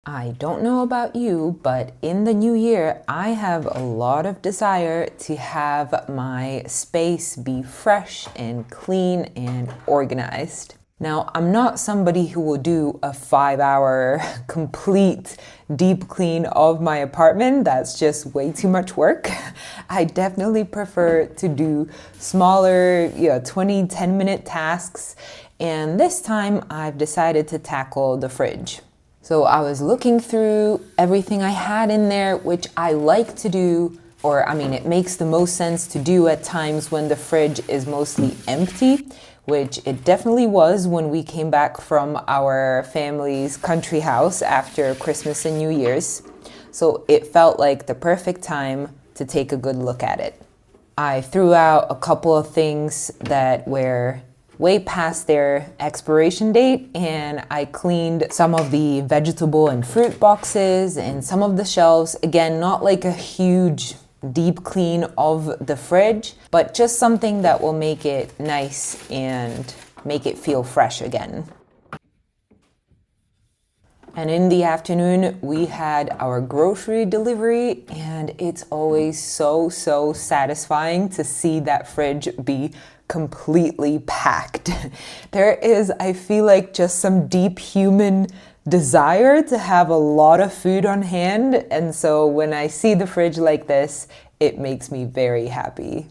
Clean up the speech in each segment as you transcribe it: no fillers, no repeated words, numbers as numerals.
I don't know about you, but in the new year, I have a lot of desire to have my space be fresh and clean and organized. Now, I'm not somebody who will do a 5-hour complete deep clean of my apartment. That's just way too much work. I definitely prefer to do smaller, 20, 10-minute tasks. And this time I've decided to tackle the fridge. So I was looking through everything I had in there, which I like to do, it makes the most sense to do at times when the fridge is mostly empty, which it definitely was when we came back from our family's country house after Christmas and New Year's. So it felt like the perfect time to take a good look at it. I threw out a couple of things that were way past their expiration date, and I cleaned some of the vegetable and fruit boxes and some of the shelves. Again, not like a huge deep clean of the fridge, but just something that will make it nice and make it feel fresh again. And in the afternoon, we had our grocery delivery, and it's always so satisfying to see that fridge be completely packed. There is, I feel like, just some deep human desire to have a lot of food on hand. And so when I see the fridge like this, it makes me very happy.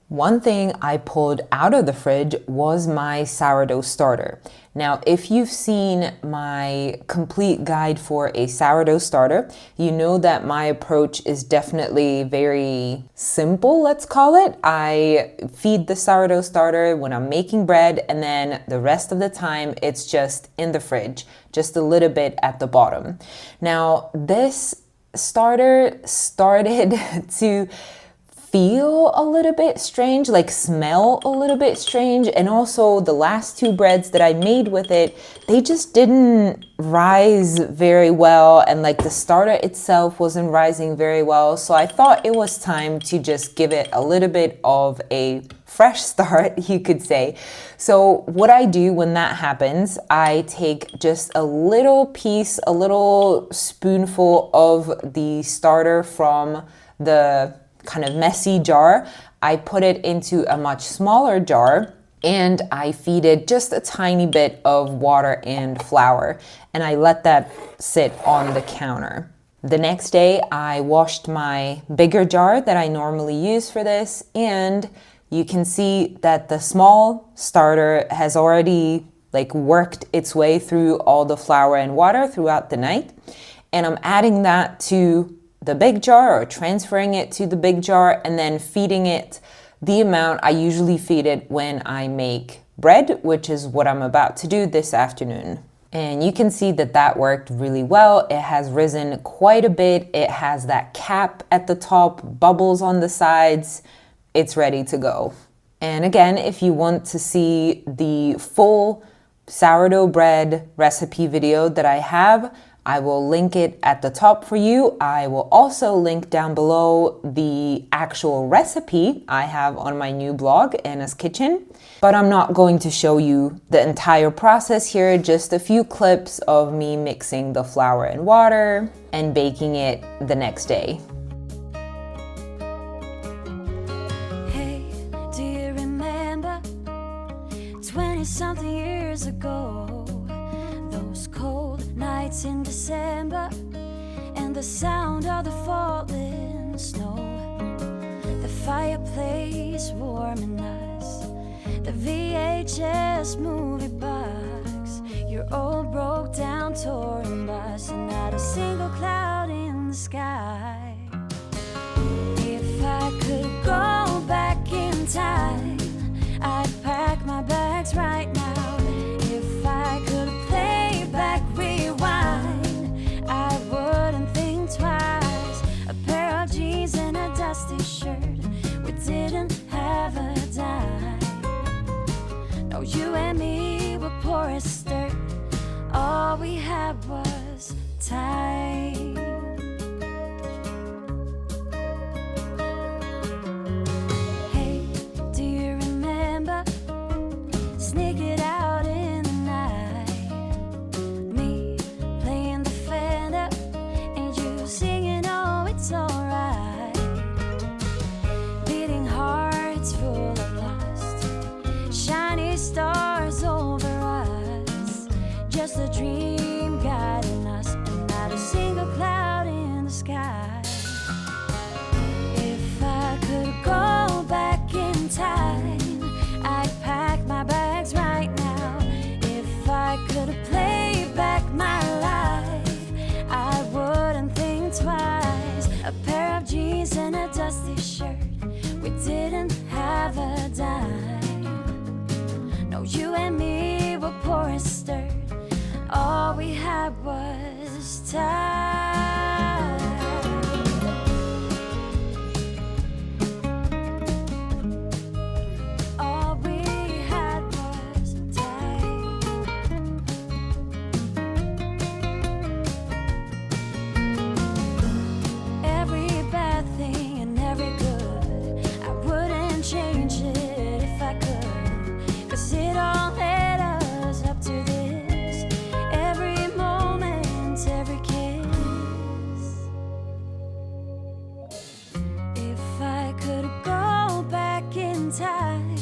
One thing I pulled out of the fridge was my sourdough starter. Now, if you've seen my complete guide for a sourdough starter, you know that my approach is definitely very simple, let's call it. I feed the sourdough starter when I'm making bread, and then the rest of the time it's just in the fridge, just a little bit at the bottom. Now, this starter started to feel a little bit strange, like smell a little bit strange. And also the last two breads that I made with it, they just didn't rise very well. And like the starter itself wasn't rising very well. So I thought it was time to just give it a little bit of a fresh start, you could say. So what I do when that happens, I take just a little piece, a little spoonful of the starter from the kind of messy jar. I put it into a much smaller jar, and I feed it just a tiny bit of water and flour, and I let that sit on the counter. The next day, I washed my bigger jar that I normally use for this, and you can see that the small starter has already worked its way through all the flour and water throughout the night. And I'm adding that to the big jar, or transferring it to the big jar, and then feeding it the amount I usually feed it when I make bread, which is what I'm about to do this afternoon. And you can see that that worked really well. It has risen quite a bit. It has that cap at the top, bubbles on the sides. It's ready to go. And again, if you want to see the full sourdough bread recipe video that I have, I will link it at the top for you. I will also link down below the actual recipe I have on my new blog, Anna's Kitchen. But I'm not going to show you the entire process here, just a few clips of me mixing the flour and water and baking it the next day. Hey, do you remember 20-something years ago? Those cold nights in December, and the sound of the falling snow, the fireplace warming us, the VHS movie box, your old broke down touring bus, and not a single cloud in the sky. If I could go back in time, I'd pack my bags right now. If I could play back, rewind, I wouldn't think twice. A pair of jeans and a dusty shirt, we didn't have a dime. No, you and me were poor as dirt, all we had was time. Hey, do you remember sneaking out in the night? just a dream guiding us, and not a single cloud in the sky. If I could go back in time, I'd pack my bags right now. If I could play back my life, I wouldn't think twice. A pair of jeans and a dusty shirt, we didn't have a dime. No, you and me were poor and stirred, all we had was time. All we had was time. Every bad thing and every good, I wouldn't change it if I could, 'cause it all led us up to this. Every moment, every kiss. If I could go back in time,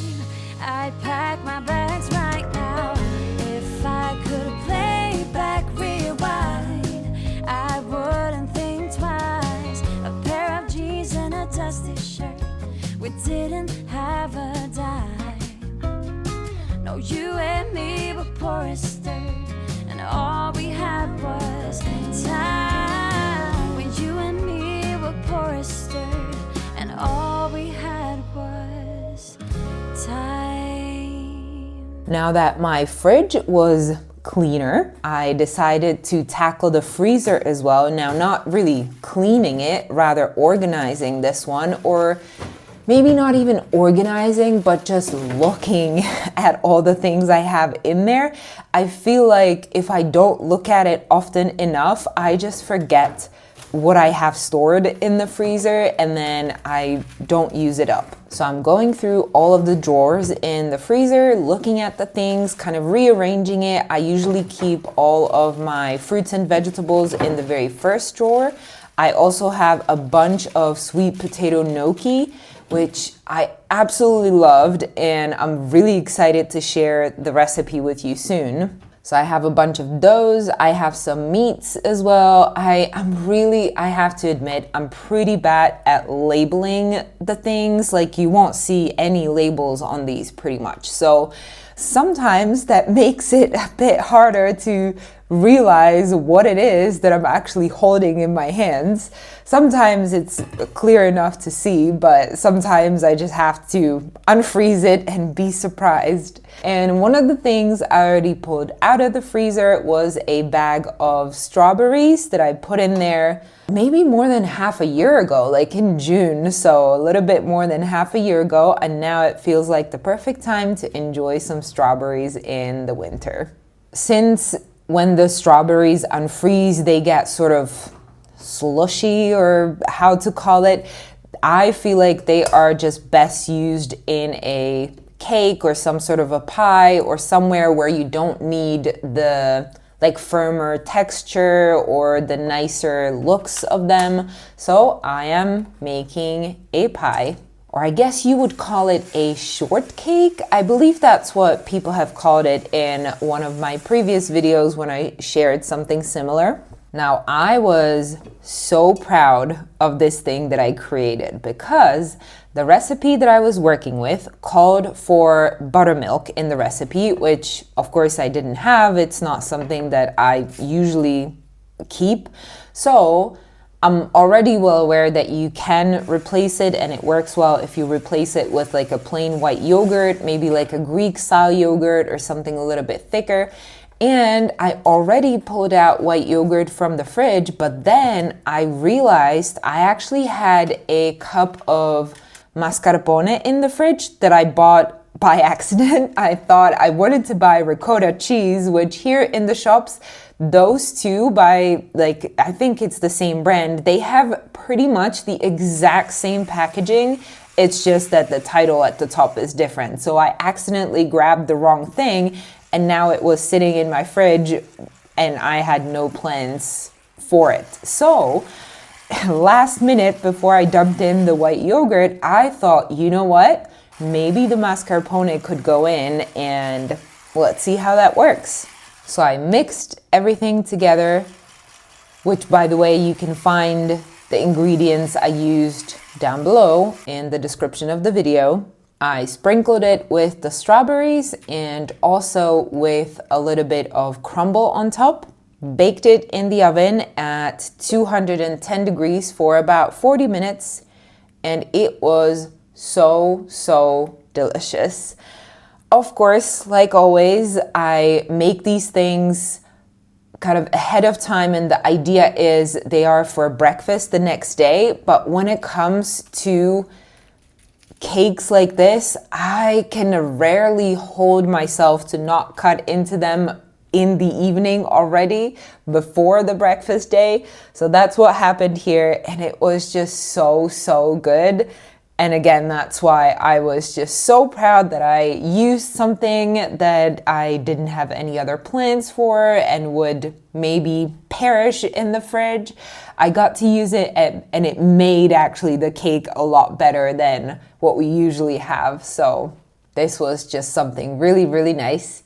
I'd pack my bags right now. If I could play back, rewind, I wouldn't think twice. A pair of jeans and a dusty shirt, we didn't have a dime. No, you and me were poor and stirred, and all we had was time. When you and me were poor and stirred, and all we had was time. Now that my fridge was cleaner, I decided to tackle the freezer as well. Now, not really cleaning it, rather organizing this one, or maybe not even organizing, but just looking at all the things I have in there. I feel like if I don't look at it often enough, I just forget what I have stored in the freezer, and then I don't use it up. So I'm going through all of the drawers in the freezer, looking at the things, kind of rearranging it. I usually keep all of my fruits and vegetables in the very first drawer. I also have a bunch of sweet potato gnocchi, which I absolutely loved, and I'm really excited to share the recipe with you soon. So I have a bunch of those. I have some meats as well. I have to admit, I'm pretty bad at labeling the things. Like, you won't see any labels on these pretty much. So sometimes that makes it a bit harder to realize what it is that I'm actually holding in my hands. Sometimes it's clear enough to see, but sometimes I just have to unfreeze it and be surprised. And one of the things I already pulled out of the freezer was a bag of strawberries that I put in there maybe more than half a year ago, like in June, so a little bit more than half a year ago, and now it feels like the perfect time to enjoy some strawberries in the winter. Since when the strawberries unfreeze, they get sort of slushy, or how to call it, I feel like they are just best used in a cake or some sort of a pie, or somewhere where you don't need the like firmer texture or the nicer looks of them. So I am making a pie, or I guess you would call it a shortcake. I believe that's what people have called it in one of my previous videos when I shared something similar. Now, I was so proud of this thing that I created, because the recipe that I was working with called for buttermilk in the recipe, which of course I didn't have. It's not something that I usually keep. So I'm already well aware that you can replace it, and it works well if you replace it with like a plain white yogurt, maybe like a Greek style yogurt or something a little bit thicker. And I already pulled out white yogurt from the fridge, but then I realized I actually had a cup of mascarpone in the fridge that I bought by accident. I thought I wanted to buy ricotta cheese, which here in the shops, those two by, like, I think it's the same brand, they have pretty much the exact same packaging. It's just that the title at the top is different. So I accidentally grabbed the wrong thing, and now it was sitting in my fridge and I had no plans for it. So last minute, before I dumped in the white yogurt, I thought, you know what? Maybe the mascarpone could go in, and let's see how that works. So I mixed everything together, which by the way, you can find the ingredients I used down below in the description of the video. I sprinkled it with the strawberries and also with a little bit of crumble on top. Baked it in the oven at 210 degrees for about 40 minutes, and it was so delicious. Of course, like always, I make these things kind of ahead of time, and the idea is they are for breakfast the next day. But when it comes to cakes like this, I can rarely hold myself to not cut into them in the evening already before the breakfast day. So that's what happened here, and it was just so good. And again, that's why I was just so proud that I used something that I didn't have any other plans for and would maybe perish in the fridge. I got to use it and it made actually the cake a lot better than what we usually have. So this was just something really nice.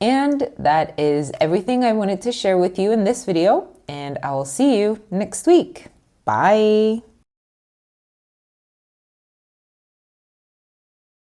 And that is everything I wanted to share with you in this video, and I will see you next week. Bye.